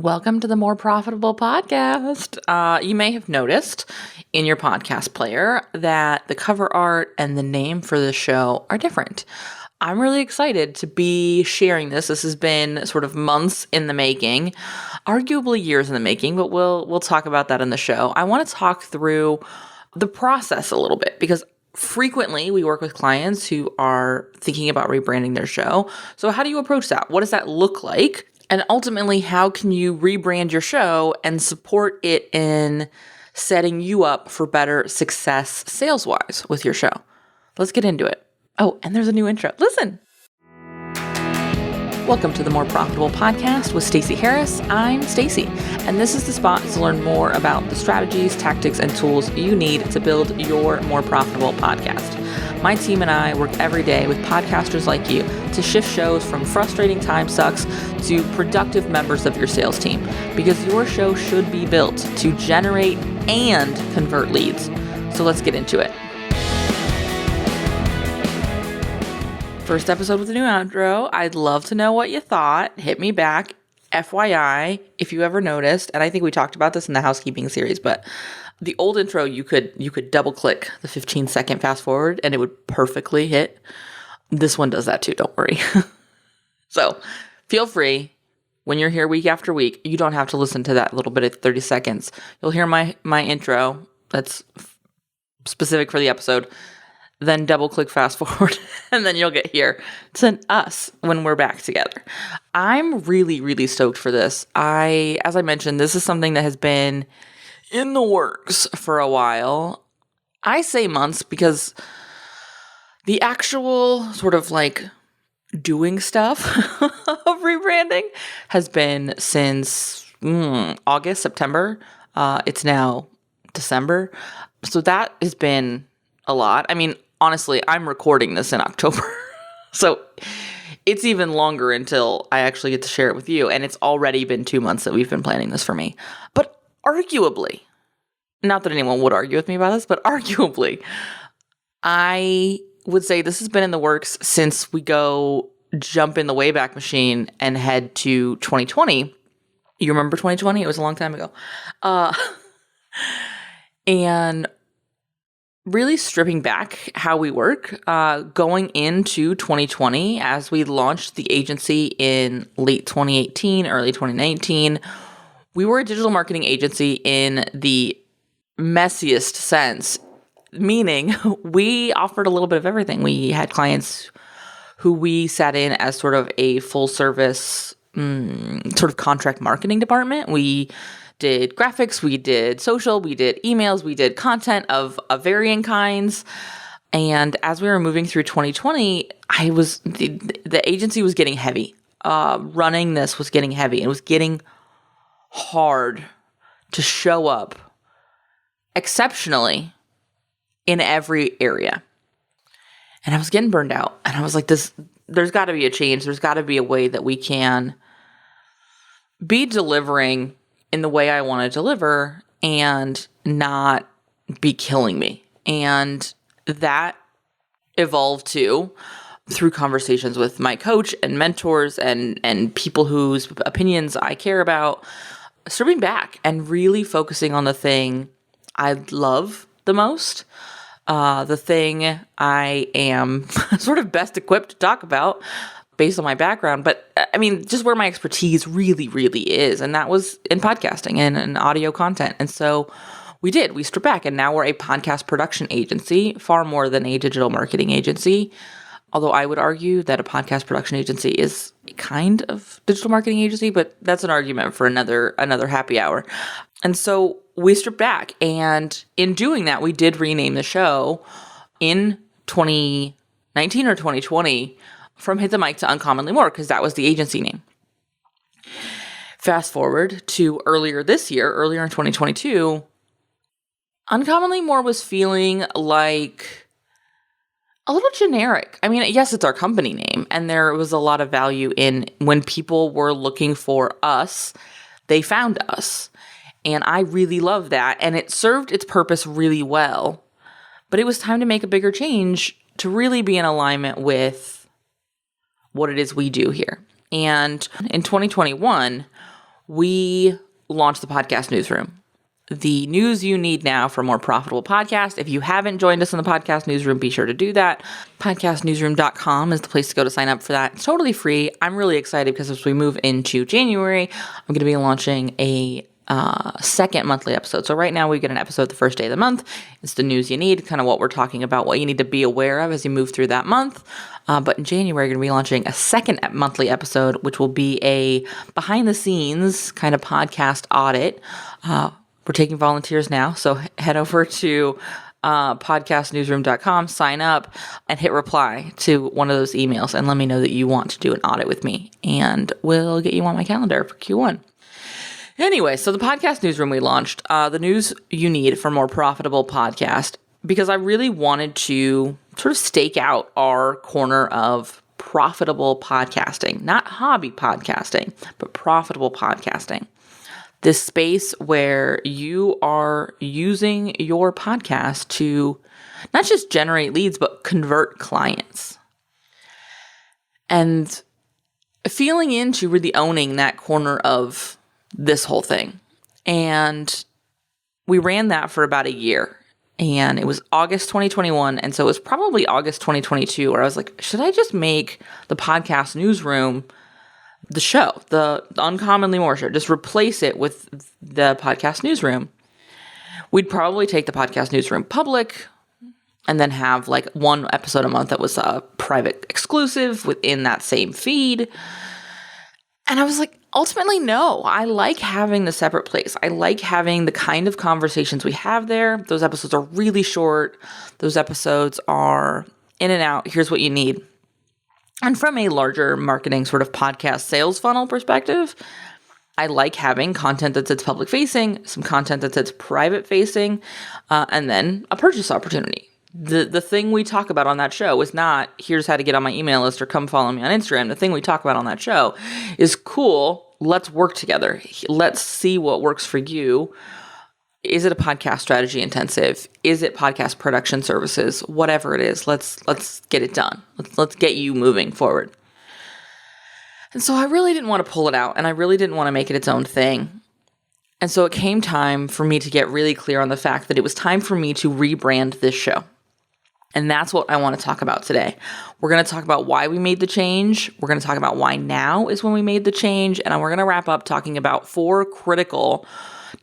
Welcome to the More Profitable Podcast. You may have noticed in your podcast player that the cover art and the name for the show are different. I'm really excited to be sharing this. This has been sort of months in the making, arguably years in the making, but we'll talk about that in the show. I want to talk through the process a little bit because frequently we work with clients who are thinking about rebranding their show. So how do you approach that? What does that look like? And ultimately, how can you rebrand your show and support it in setting you up for better success sales-wise with your show? Let's get into it. Oh, and there's a new intro. Listen. Welcome to the More Profitable Podcast with Stacey Harris. I'm Stacey, and this is the spot to learn more about the strategies, tactics, and tools you need to build your more profitable podcast. My team and I work every day with podcasters like you to shift shows from frustrating time sucks to productive members of your sales team, because your show should be built to generate and convert leads. So let's get into it. First episode with a new outro. I'd love to know what you thought. Hit me back. FYI, if you ever noticed, and I think we talked about this in the housekeeping series, but the old intro, you could double click the 15-second fast forward and it would perfectly hit. This one does that too, don't worry. So feel free, when you're here week after week, you don't have to listen to that little bit of 30 seconds. You'll hear my intro that's specific for the episode. Then double click fast forward and then you'll get here to us when we're back together. I'm really, really stoked for this. As I mentioned, this is something that has been in the works for a while. I say months because the actual sort of like doing stuff of rebranding has been since August, September. It's now December. So that has been a lot. I mean, honestly, I'm recording this in October. So it's even longer until I actually get to share it with you. And it's already been 2 months that we've been planning this for me. But arguably, not that anyone would argue with me about this, but arguably, I would say this has been in the works since we jump in the Wayback Machine and head to 2020. You remember 2020? It was a long time ago. And really stripping back how we work, going into 2020, as we launched the agency in late 2018, early 2019, we were a digital marketing agency in the messiest sense, meaning we offered a little bit of everything. We had clients who we sat in as sort of a full service sort of contract marketing department. We did graphics, we did social, we did emails, we did content of varying kinds. And as we were moving through 2020, the agency was getting heavy. Running this was getting heavy. It was getting hard to show up exceptionally in every area. And I was getting burned out. And I was like, there's got to be a change. There's got to be a way that we can be delivering in the way I want to deliver and not be killing me. And that evolved through conversations with my coach and mentors and people whose opinions I care about, stripping back and really focusing on the thing I love the most, the thing I am sort of best equipped to talk about based on my background, but I mean, just where my expertise really, really is. And that was in podcasting and audio content. And so we stripped back, and now we're a podcast production agency, far more than a digital marketing agency. Although I would argue that a podcast production agency is a kind of digital marketing agency, but that's an argument for another happy hour. And so we stripped back, and in doing that, we did rename the show in 2019 or 2020 from Hit the Mic to Uncommonly More, because that was the agency name. Fast forward to earlier in 2022, Uncommonly More was feeling like a little generic. I mean, yes, it's our company name, and there was a lot of value in when people were looking for us, they found us. And I really love that, and it served its purpose really well. But it was time to make a bigger change to really be in alignment with what it is we do here. And in 2021, we launched the podcast newsroom. The news you need now for a more profitable podcast. If you haven't joined us in the podcast newsroom, be sure to do that. Podcastnewsroom.com is the place to go to sign up for that. It's totally free. I'm really excited because as we move into January, I'm going to be launching a second monthly episode. So right now we get an episode the first day of the month. It's the news you need, kind of what we're talking about, what you need to be aware of as you move through that month. But in January, we're going to be launching a second monthly episode, which will be a behind the scenes kind of podcast audit. We're taking volunteers now. So head over to podcastnewsroom.com, sign up, and hit reply to one of those emails and let me know that you want to do an audit with me. And we'll get you on my calendar for Q1. Anyway, so the podcast newsroom we launched, the news you need for a more profitable podcast, because I really wanted to sort of stake out our corner of profitable podcasting, not hobby podcasting, but profitable podcasting. This space where you are using your podcast to not just generate leads, but convert clients. And feeling into really owning that corner of this whole thing. And we ran that for about a year. And it was August 2021. And so it was probably August 2022 where I was like, should I just make the podcast newsroom the show, the Uncommonly More show, just replace it with the podcast newsroom? We'd probably take the podcast newsroom public and then have like one episode a month that was a private exclusive within that same feed. And I was like, ultimately, no. I like having the separate place. I like having the kind of conversations we have there. Those episodes are really short. Those episodes are in and out. Here's what you need. And from a larger marketing sort of podcast sales funnel perspective, I like having content that sits public facing, some content that sits private facing, and then a purchase opportunity. The thing we talk about on that show is not, here's how to get on my email list or come follow me on Instagram. The thing we talk about on that show is, cool, let's work together. Let's see what works for you. Is it a podcast strategy intensive? Is it podcast production services? Whatever it is, let's get it done. Let's get you moving forward. And so I really didn't want to pull it out, and I really didn't want to make it its own thing. And so it came time for me to get really clear on the fact that it was time for me to rebrand this show. And that's what I want to talk about today. We're going to talk about why we made the change. We're going to talk about why now is when we made the change. And we're going to wrap up talking about 4 critical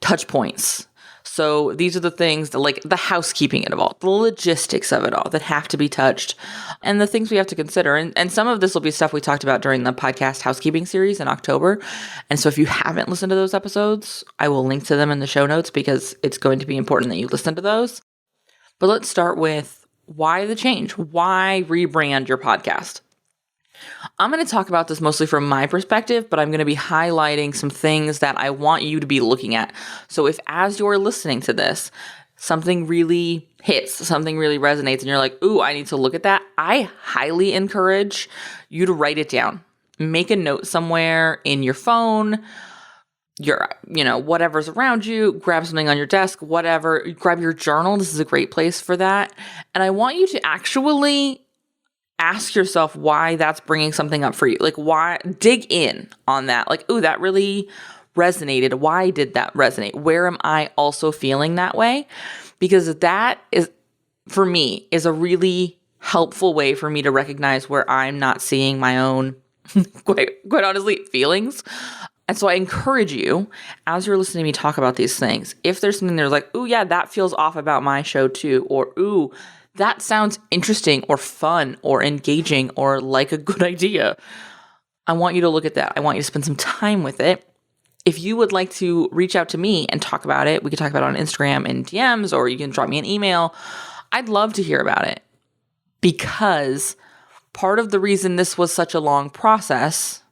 touch points. So these are the things that, like, the housekeeping of it all, the logistics of it all that have to be touched, and the things we have to consider. And some of this will be stuff we talked about during the podcast housekeeping series in October. And so if you haven't listened to those episodes, I will link to them in the show notes because it's going to be important that you listen to those. But let's start with why the change? Why rebrand your podcast? I'm going to talk about this mostly from my perspective, but I'm going to be highlighting some things that I want you to be looking at. So if as you're listening to this, something really hits, something really resonates, and you're like, ooh, I need to look at that, I highly encourage you to write it down. Make a note somewhere in your phone, whatever's around you, grab something on your desk, whatever, grab your journal. This is a great place for that. And I want you to actually ask yourself why that's bringing something up for you. Like, why, dig in on that. Like, ooh, that really resonated. Why did that resonate? Where am I also feeling that way? Because that is, for me, is a really helpful way for me to recognize where I'm not seeing my own, quite honestly, feelings. And so I encourage you, as you're listening to me talk about these things, if there's something there's like, ooh, yeah, that feels off about my show too, or ooh, that sounds interesting or fun or engaging or like a good idea, I want you to look at that. I want you to spend some time with it. If you would like to reach out to me and talk about it, we can talk about it on Instagram in DMs, or you can drop me an email. I'd love to hear about it, because part of the reason this was such a long process,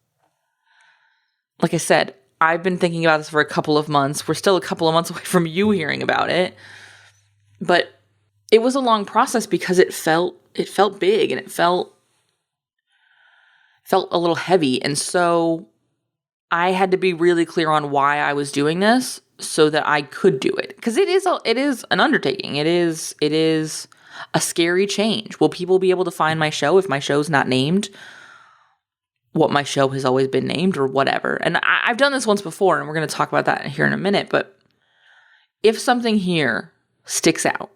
like I said, I've been thinking about this for a couple of months. We're still a couple of months away from you hearing about it. But it was a long process because it felt big, and it felt a little heavy. And so I had to be really clear on why I was doing this so that I could do it. Because it is an undertaking. It is a scary change. Will people be able to find my show if my show's not named? what my show has always been named or whatever. And I've done this once before, and we're going to talk about that here in a minute. But if something here sticks out,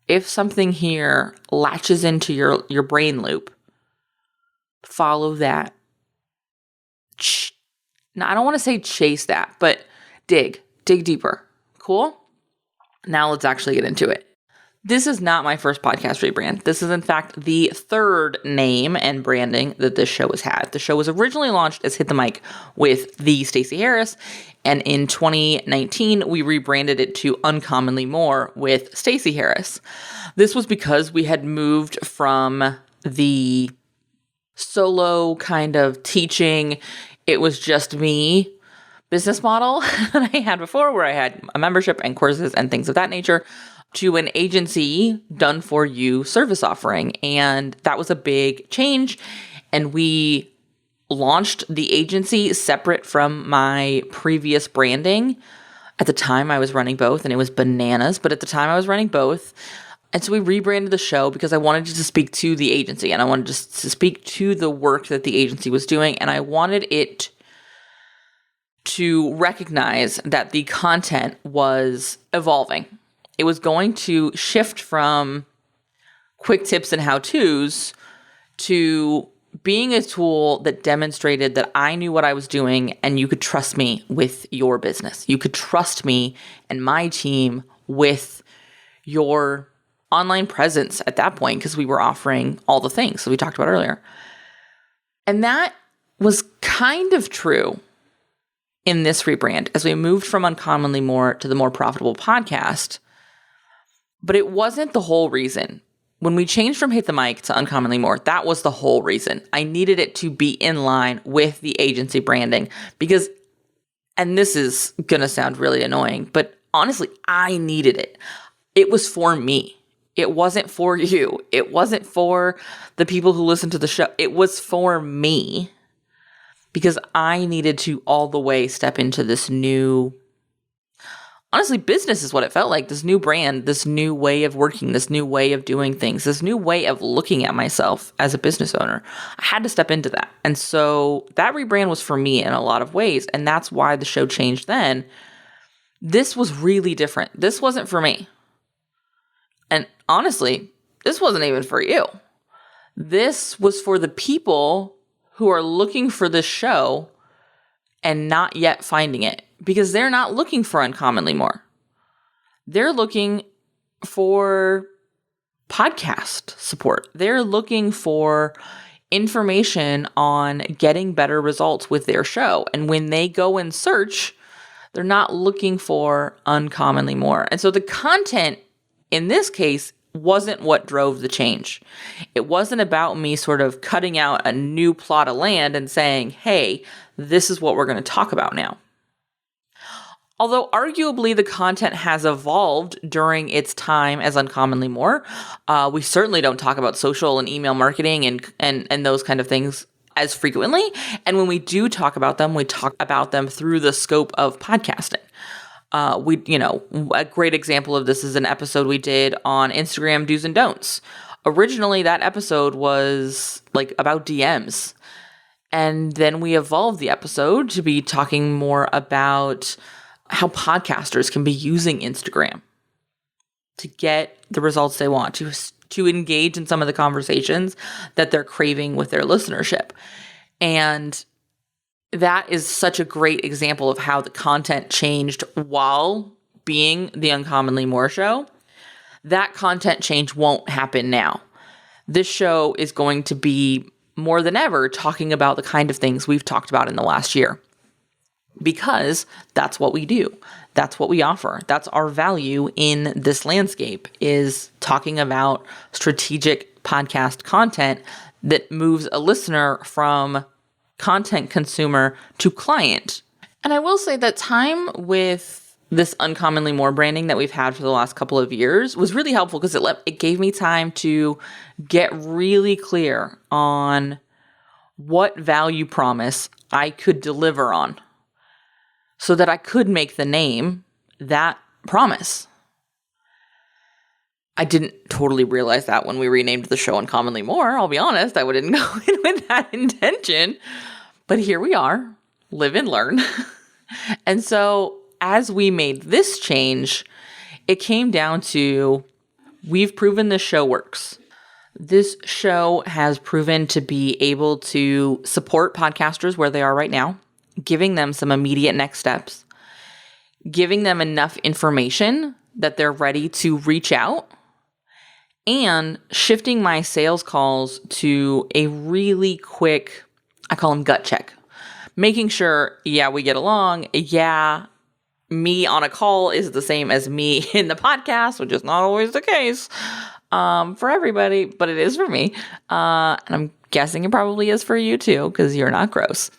if something here latches into your brain loop, follow that. Now, I don't want to say chase that, but dig deeper. Cool? Now let's actually get into it. This is not my first podcast rebrand. This is, in fact, the third name and branding that this show has had. The show was originally launched as Hit the Mic with the Stacey Harris, and in 2019, we rebranded it to Uncommonly More with Stacey Harris. This was because we had moved from the solo kind of teaching, it was just me business model that I had before, where I had a membership and courses and things of that nature, to an agency done for you service offering. And that was a big change. And we launched the agency separate from my previous branding. At the time I was running both, and it was bananas, but at the time I was running both. And so we rebranded the show because I wanted to speak to the agency, and I wanted to speak to the work that the agency was doing. And I wanted it to recognize that the content was evolving. It was going to shift from quick tips and how-tos to being a tool that demonstrated that I knew what I was doing and you could trust me with your business. You could trust me and my team with your online presence at that point, because we were offering all the things that we talked about earlier. And that was kind of true in this rebrand as we moved from Uncommonly More to the More Profitable Podcast. But it wasn't the whole reason. When we changed from Hit the Mic to Uncommonly More, that was the whole reason. I needed it to be in line with the agency branding because, and this is going to sound really annoying, but honestly, I needed it. It was for me. It wasn't for you. It wasn't for the people who listen to the show. It was for me because I needed to all the way step into this new, honestly, business is what it felt like. This new brand, this new way of working, this new way of doing things, this new way of looking at myself as a business owner. I had to step into that. And so that rebrand was for me in a lot of ways. And that's why the show changed then. This was really different. This wasn't for me. And honestly, this wasn't even for you. This was for the people who are looking for this show and not yet finding it, because they're not looking for Uncommonly More. They're looking for podcast support. They're looking for information on getting better results with their show. And when they go and search, they're not looking for Uncommonly More. And so the content in this case wasn't what drove the change. It wasn't about me sort of cutting out a new plot of land and saying, hey, this is what we're going to talk about now. Although arguably the content has evolved during its time as Uncommonly More, we certainly don't talk about social and email marketing and those kind of things as frequently. And when we do talk about them, we talk about them through the scope of podcasting. A great example of this is an episode we did on Instagram do's and don'ts. Originally, that episode was like about DMs. And then we evolved the episode to be talking more about how podcasters can be using Instagram to get the results they want, to engage in some of the conversations that they're craving with their listenership. And that is such a great example of how the content changed while being the Uncommonly More show. That content change won't happen now. This show is going to be more than ever talking about the kind of things we've talked about in the last year, because that's what we do. That's what we offer. That's our value in this landscape, is talking about strategic podcast content that moves a listener from content consumer to client. And I will say that time with this Uncommonly More branding that we've had for the last couple of years was really helpful, because it gave me time to get really clear on what value promise I could deliver on so that I could make the name that promise. I didn't totally realize that when we renamed the show Uncommonly More. I'll be honest, I didn't go in with that intention. But here we are, live and learn. And so as we made this change, it came down to, we've proven this show works. This show has proven to be able to support podcasters where they are right now, giving them some immediate next steps, giving them enough information that they're ready to reach out, and shifting my sales calls to a really quick, I call them gut check. Making sure, yeah, we get along. Yeah, me on a call is the same as me in the podcast, which is not always the case for everybody, but it is for me. And I'm guessing it probably is for you too, because you're not gross.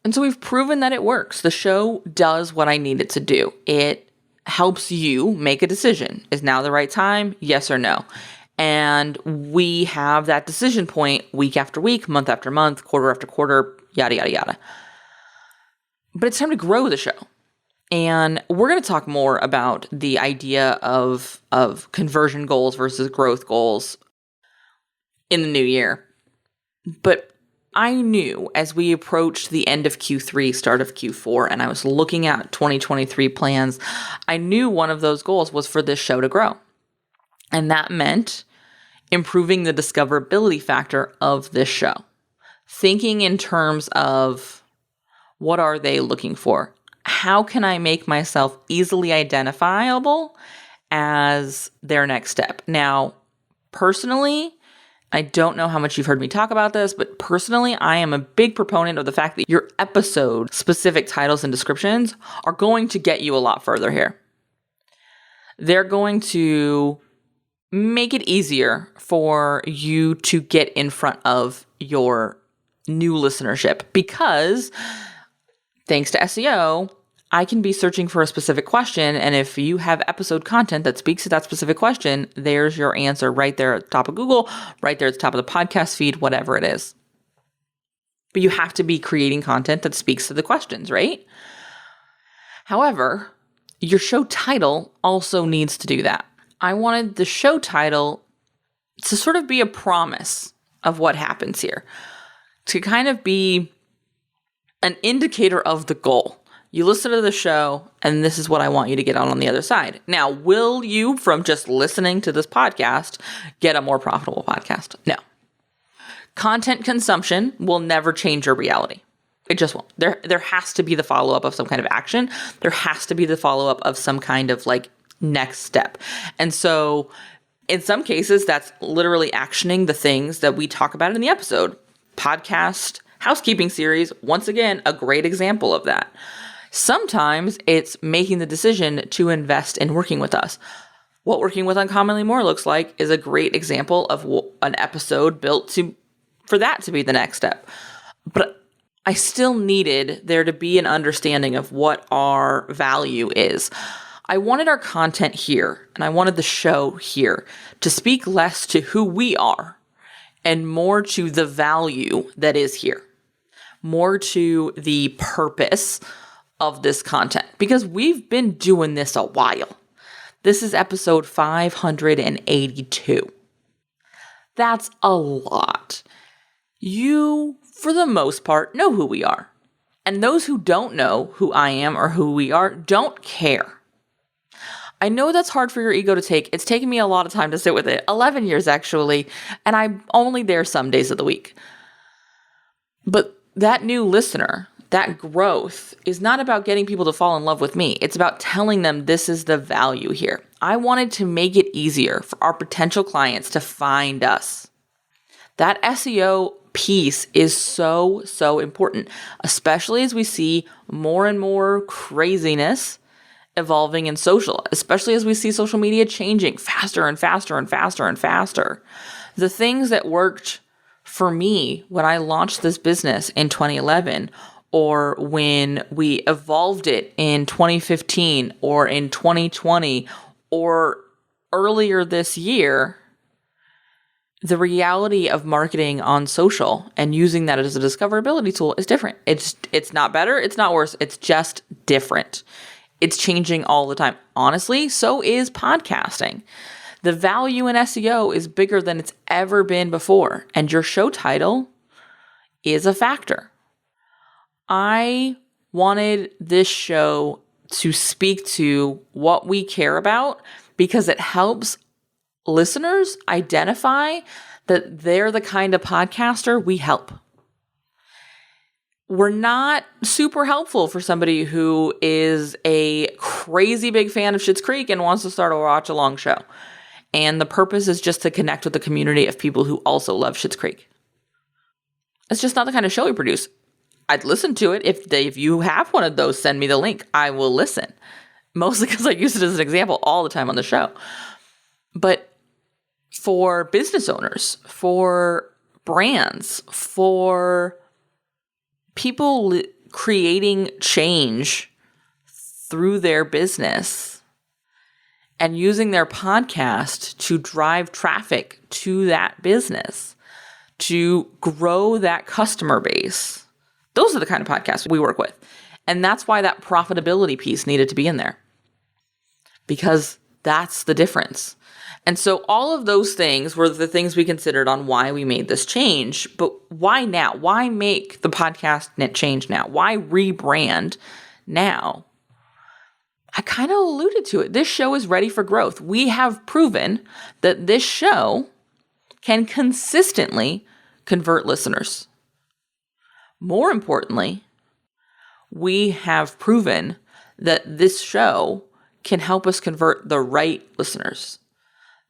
And so we've proven that it works. The show does what I need it to do. It helps you make a decision. Is now the right time? Yes or no? And we have that decision point week after week, month after month, quarter after quarter, yada, yada, yada. But it's time to grow the show. And we're going to talk more about the idea of conversion goals versus growth goals in the new year. But I knew as we approached the end of Q3, start of Q4, and I was looking at 2023 plans, I knew one of those goals was for this show to grow. And that meant improving the discoverability factor of this show. Thinking in terms of, what are they looking for? How can I make myself easily identifiable as their next step? Now, personally, I don't know how much you've heard me talk about this, but personally, I am a big proponent of the fact that your episode specific titles and descriptions are going to get you a lot further here. They're going to make it easier for you to get in front of your new listenership, because thanks to SEO, I can be searching for a specific question, and if you have episode content that speaks to that specific question, there's your answer right there at the top of Google, right there at the top of the podcast feed, whatever it is. But you have to be creating content that speaks to the questions, right? However, your show title also needs to do that. I wanted the show title to sort of be a promise of what happens here, to kind of be an indicator of the goal. You listen to the show, and this is what I want you to get on the other side. Now, will you, from just listening to this podcast, get a more profitable podcast? No. Content consumption will never change your reality. It just won't. There has to be the follow-up of some kind of action. There has to be the follow-up of some kind of next step. And so in some cases, that's literally actioning the things that we talk about in the episode. Podcast housekeeping series, once again, a great example of that. Sometimes it's making the decision to invest in working with us. What working with Uncommonly More looks like is a great example of an episode built for that to be the next step. But I still needed there to be an understanding of what our value is. I wanted our content here, and I wanted the show here to speak less to who we are and more to the value that is here, more to the purpose of this content, because we've been doing this a while. This is episode 582. That's a lot. You, for the most part, know who we are. And those who don't know who I am or who we are don't care. I know that's hard for your ego to take. It's taken me a lot of time to sit with it. 11 years, actually. And I'm only there some days of the week. But that new listener, that growth, is not about getting people to fall in love with me. It's about telling them this is the value here. I wanted to make it easier for our potential clients to find us. That SEO piece is so, so important, especially as we see more and more craziness evolving in social, especially as we see social media changing faster and faster and faster and faster. The things that worked for me when I launched this business in 2011, or when we evolved it in 2015 or in 2020 or earlier this year, the reality of marketing on social and using that as a discoverability tool is different. It's not better, it's not worse, it's just different. It's changing all the time. Honestly, so is podcasting. The value in SEO is bigger than it's ever been before, and your show title is a factor. I wanted this show to speak to what we care about because it helps listeners identify that they're the kind of podcaster we help. We're not super helpful for somebody who is a crazy big fan of Schitt's Creek and wants to start a watch-along show. And the purpose is just to connect with the community of people who also love Schitt's Creek. It's just not the kind of show we produce. I'd listen to it. If you have one of those, send me the link. I will listen. Mostly because I use it as an example all the time on the show. But for business owners, for brands, for people creating change through their business and using their podcast to drive traffic to that business, to grow that customer base. Those are the kind of podcasts we work with. And that's why that profitability piece needed to be in there. Because that's the difference. And so all of those things were the things we considered on why we made this change. But why now? Why make the podcast net change now? Why rebrand now? I kind of alluded to it. This show is ready for growth. We have proven that this show can consistently convert listeners. More importantly, we have proven that this show can help us convert the right listeners.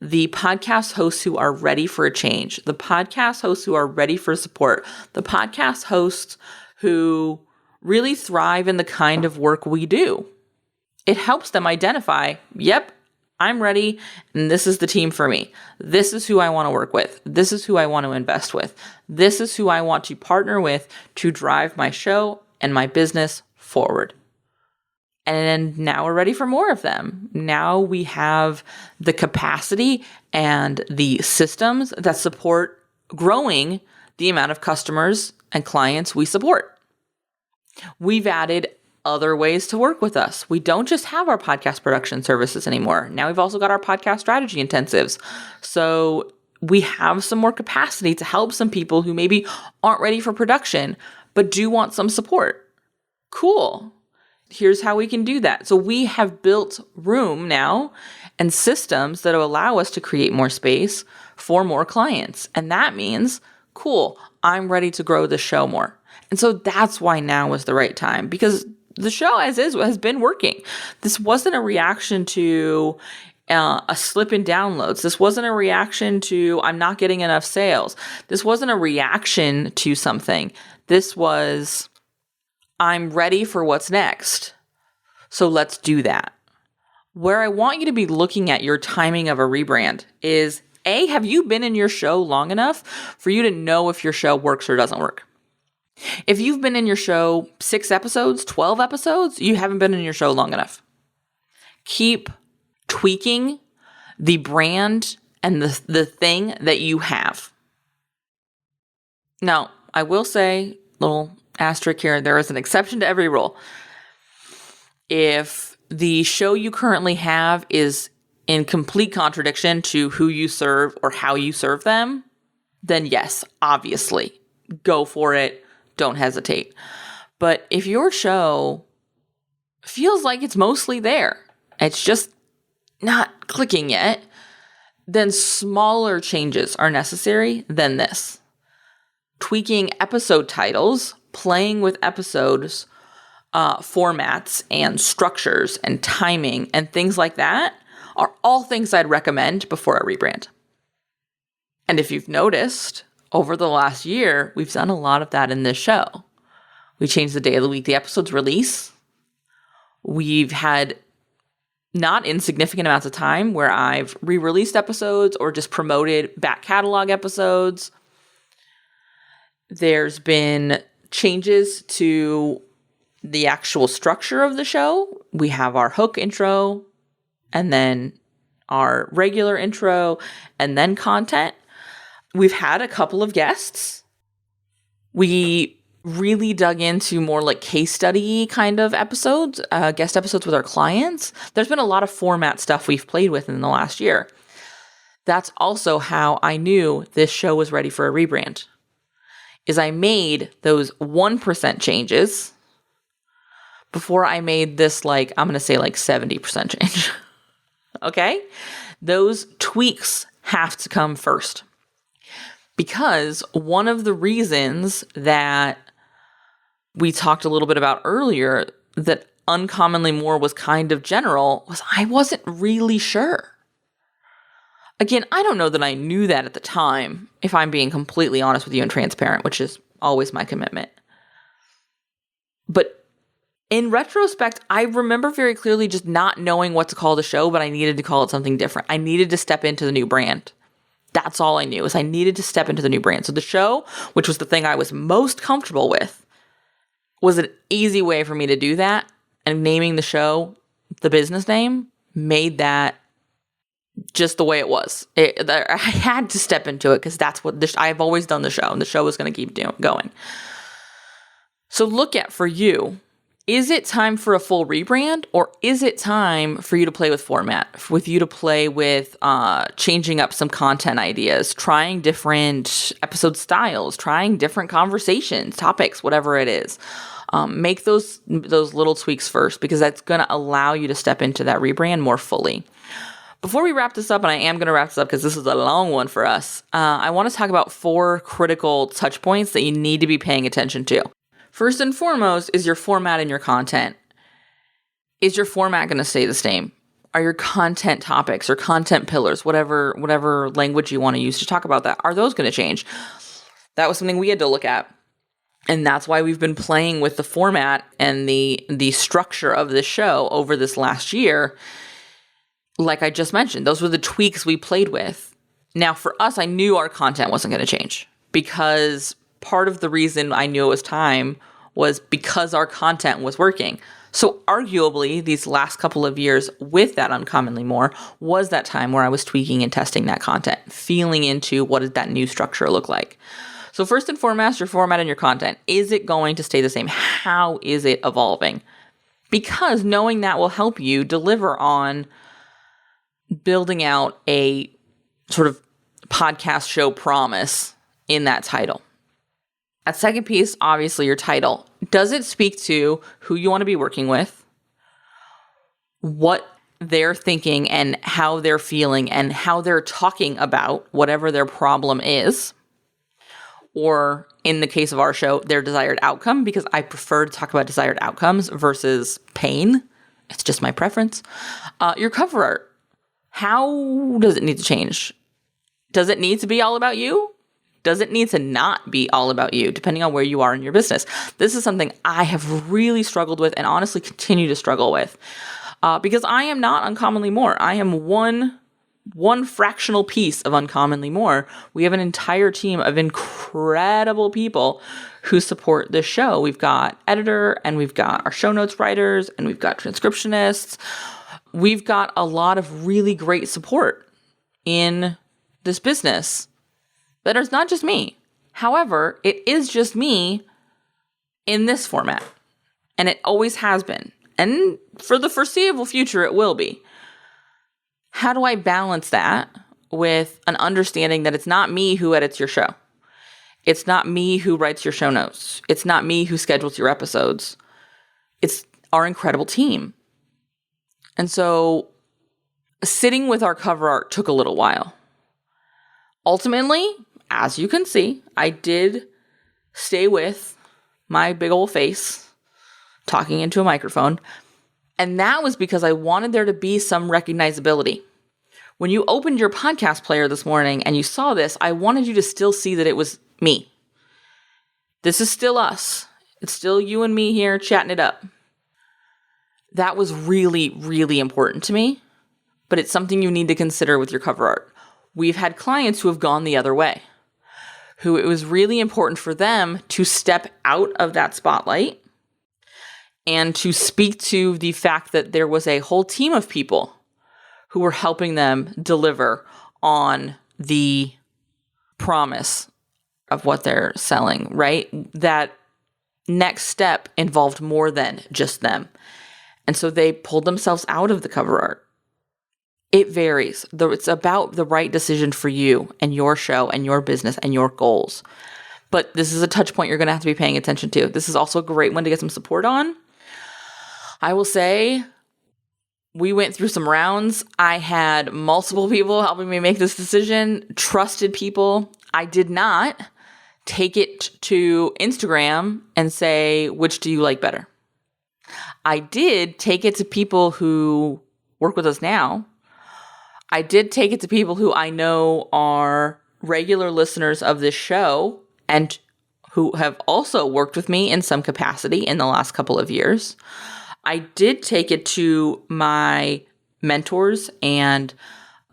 The podcast hosts who are ready for a change, the podcast hosts who are ready for support, the podcast hosts who really thrive in the kind of work we do. It helps them identify, yep, I'm ready, and this is the team for me. This is who I want to work with. This is who I want to invest with. This is who I want to partner with to drive my show and my business forward. And now we're ready for more of them. Now we have the capacity and the systems that support growing the amount of customers and clients we support. We've added other ways to work with us. We don't just have our podcast production services anymore. Now we've also got our podcast strategy intensives. So we have some more capacity to help some people who maybe aren't ready for production, but do want some support. Cool. Here's how we can do that. So we have built room now and systems that will allow us to create more space for more clients. And that means, cool, I'm ready to grow the show more. And so that's why now is the right time, because the show as is has been working. This wasn't a reaction to a slip in downloads. This wasn't a reaction to I'm not getting enough sales. This wasn't a reaction to something. This was I'm ready for what's next. So let's do that. Where I want you to be looking at your timing of a rebrand is, A, have you been in your show long enough for you to know if your show works or doesn't work? If you've been in your show 6 episodes, 12 episodes, you haven't been in your show long enough. Keep tweaking the brand and the thing that you have. Now, I will say, little asterisk here, there is an exception to every rule. If the show you currently have is in complete contradiction to who you serve or how you serve them, then yes, obviously, go for it. Don't hesitate. But if your show feels like it's mostly there, it's just not clicking yet, then smaller changes are necessary than this. Tweaking episode titles, playing with episodes, formats and structures and timing and things like that are all things I'd recommend before a rebrand. And if you've noticed, over the last year, we've done a lot of that in this show. We changed the day of the week the episodes release. We've had not insignificant amounts of time where I've re-released episodes or just promoted back catalog episodes. There's been changes to the actual structure of the show. We have our hook intro and then our regular intro and then content. We've had a couple of guests. We really dug into more like case study kind of episodes, guest episodes with our clients. There's been a lot of format stuff we've played with in the last year. That's also how I knew this show was ready for a rebrand. Is I made those 1% changes before I made this I'm going to say 70% change. Okay? Those tweaks have to come first. Because one of the reasons that we talked a little bit about earlier that uncommonly more was kind of general was I wasn't really sure. Again, I don't know that I knew that at the time, if I'm being completely honest with you and transparent, which is always my commitment. But in retrospect, I remember very clearly just not knowing what to call the show, but I needed to call it something different. I needed to step into the new brand. That's all I knew, is I needed to step into the new brand. So the show, which was the thing I was most comfortable with, was an easy way for me to do that. And naming the show, the business name, made that just the way it was. I had to step into it because that's what I've always done the show, and the show was going to keep going. So look at, for you, is it time for a full rebrand, or is it time for you to play with format, with you to play with changing up some content ideas, trying different episode styles, trying different conversations, topics, whatever it is. Make those little tweaks first, because that's going to allow you to step into that rebrand more fully. Before we wrap this up, and I am going to wrap this up because this is a long one for us, I want to talk about 4 critical touch points that you need to be paying attention to. First and foremost is your format and your content. Is your format going to stay the same? Are your content topics or content pillars, whatever language you want to use to talk about that, are those going to change? That was something we had to look at. And that's why we've been playing with the format and the structure of this show over this last year. Like I just mentioned, those were the tweaks we played with. Now, for us, I knew our content wasn't going to change, because part of the reason I knew it was time was because our content was working. So arguably, these last couple of years with that Uncommonly More was that time where I was tweaking and testing that content, feeling into what did that new structure look like. So first and foremost, your format and your content. Is it going to stay the same? How is it evolving? Because knowing that will help you deliver on building out a sort of podcast show promise in that title. That second piece, obviously your title. Does it speak to who you want to be working with, what they're thinking and how they're feeling and how they're talking about whatever their problem is? Or in the case of our show, their desired outcome, because I prefer to talk about desired outcomes versus pain. It's just my preference. Your cover art. How does it need to change? Does it need to be all about you? Does it need to not be all about you, depending on where you are in your business? This is something I have really struggled with and honestly continue to struggle with, because I am not Uncommonly More. I am one fractional piece of Uncommonly More. We have an entire team of incredible people who support this show. We've got editor, and we've got our show notes writers, and we've got transcriptionists. We've got a lot of really great support in this business. But it's not just me. However, it is just me in this format. And it always has been. And for the foreseeable future, it will be. How do I balance that with an understanding that it's not me who edits your show? It's not me who writes your show notes. It's not me who schedules your episodes. It's our incredible team. And so sitting with our cover art took a little while. Ultimately, as you can see, I did stay with my big old face talking into a microphone. And that was because I wanted there to be some recognizability. When you opened your podcast player this morning and you saw this, I wanted you to still see that it was me. This is still us. It's still you and me here chatting it up. That was really, really important to me, but it's something you need to consider with your cover art. We've had clients who have gone the other way, who it was really important for them to step out of that spotlight and to speak to the fact that there was a whole team of people who were helping them deliver on the promise of what they're selling, right? That next step involved more than just them. And so they pulled themselves out of the cover art. It varies. It's about the right decision for you and your show and your business and your goals. But this is a touch point you're going to have to be paying attention to. This is also a great one to get some support on. I will say we went through some rounds. I had multiple people helping me make this decision, trusted people. I did not take it to Instagram and say, which do you like better? I did take it to people who work with us now. I did take it to people who I know are regular listeners of this show and who have also worked with me in some capacity in the last couple of years. I did take it to my mentors and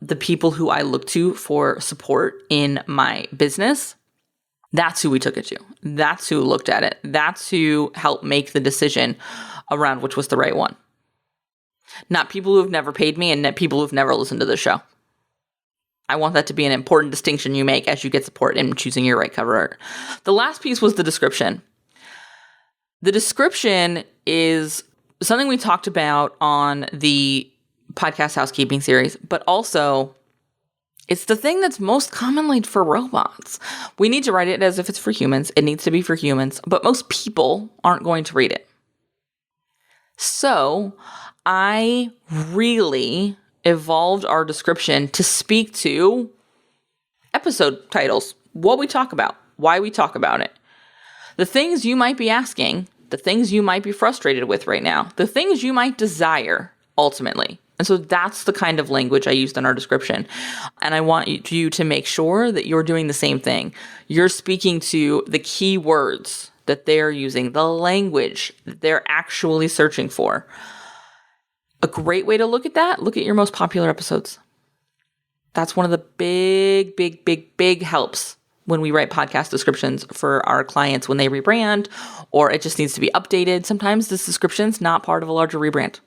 the people who I look to for support in my business. That's who we took it to. That's who looked at it. That's who helped make the decision around which was the right one. Not people who have never paid me and people who have never listened to the show. I want that to be an important distinction you make as you get support in choosing your right cover art. The last piece was the description. The description is something we talked about on the podcast housekeeping series, but also it's the thing that's most commonly for robots. We need to write it as if it's for humans. It needs to be for humans, but most people aren't going to read it. So I really evolved our description to speak to episode titles, what we talk about, why we talk about it, the things you might be asking, the things you might be frustrated with right now, the things you might desire ultimately. And so that's the kind of language I used in our description. And I want you to make sure that you're doing the same thing. You're speaking to the key words that they're using, the language that they're actually searching for. A great way to look at that, look at your most popular episodes. That's one of the big helps when we write podcast descriptions for our clients when they rebrand, or it just needs to be updated. Sometimes this description's not part of a larger rebrand.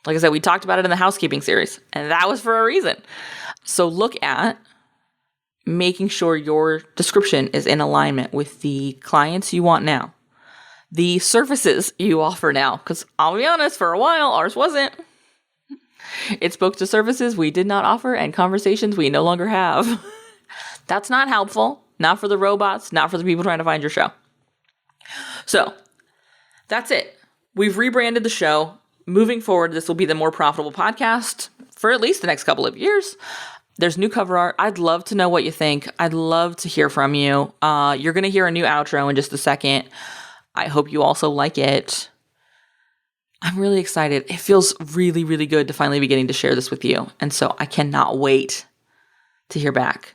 Like I said, we talked about it in the housekeeping series, and that was for a reason. So look at making sure your description is in alignment with the clients you want now, the services you offer now, because I'll be honest, for a while, ours wasn't. It spoke to services we did not offer and conversations we no longer have. That's not helpful, not for the robots, not for the people trying to find your show. So that's it. We've rebranded the show. Moving forward, this will be the more profitable podcast for at least the next couple of years. There's new cover art. I'd love to know what you think. I'd love to hear from you. You're going to hear a new outro in just a second. I hope you also like it. I'm really excited. It feels really, really good to finally be getting to share this with you. And so I cannot wait to hear back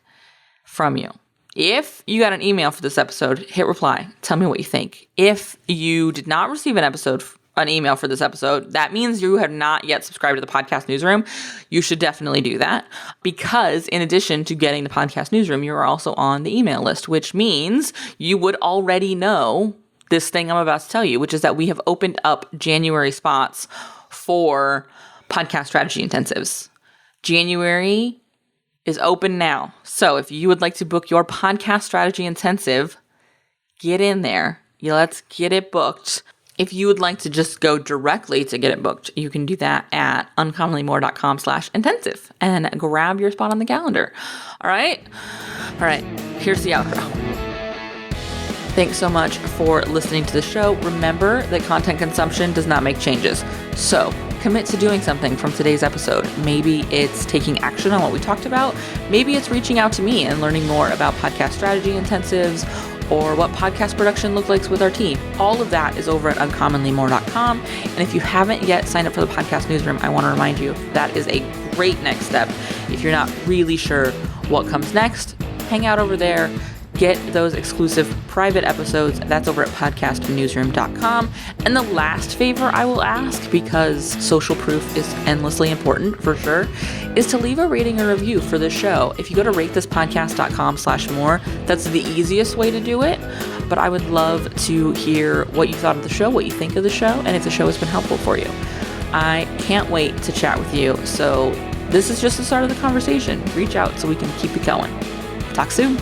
from you. If you got an email for this episode, hit reply. Tell me what you think. If you did not receive an email for this episode, that means you have not yet subscribed to the podcast newsroom. You should definitely do that, because in addition to getting the podcast newsroom, you are also on the email list, which means you would already know this thing I'm about to tell you, which is that we have opened up January spots for podcast strategy intensives. January is open now. So if you would like to book your podcast strategy intensive, get in there. Let's get it booked. If you would like to just go directly to get it booked, you can do that at uncommonlymore.com/intensive and grab your spot on the calendar. All right. Here's the outro. Thanks so much for listening to the show. Remember that content consumption does not make changes. So commit to doing something from today's episode. Maybe it's taking action on what we talked about. Maybe it's reaching out to me and learning more about podcast strategy intensives or what podcast production looks like with our team. All of that is over at uncommonlymore.com. And if you haven't yet signed up for the podcast newsroom, I want to remind you that is a great next step. If you're not really sure what comes next, hang out over there. Get those exclusive private episodes. That's over at podcastnewsroom.com. And the last favor I will ask, because social proof is endlessly important for sure, is to leave a rating or review for the show. If you go to ratethispodcast.com/more, that's the easiest way to do it. But I would love to hear what you thought of the show, what you think of the show, and if the show has been helpful for you. I can't wait to chat with you. So this is just the start of the conversation. Reach out so we can keep it going. Talk soon.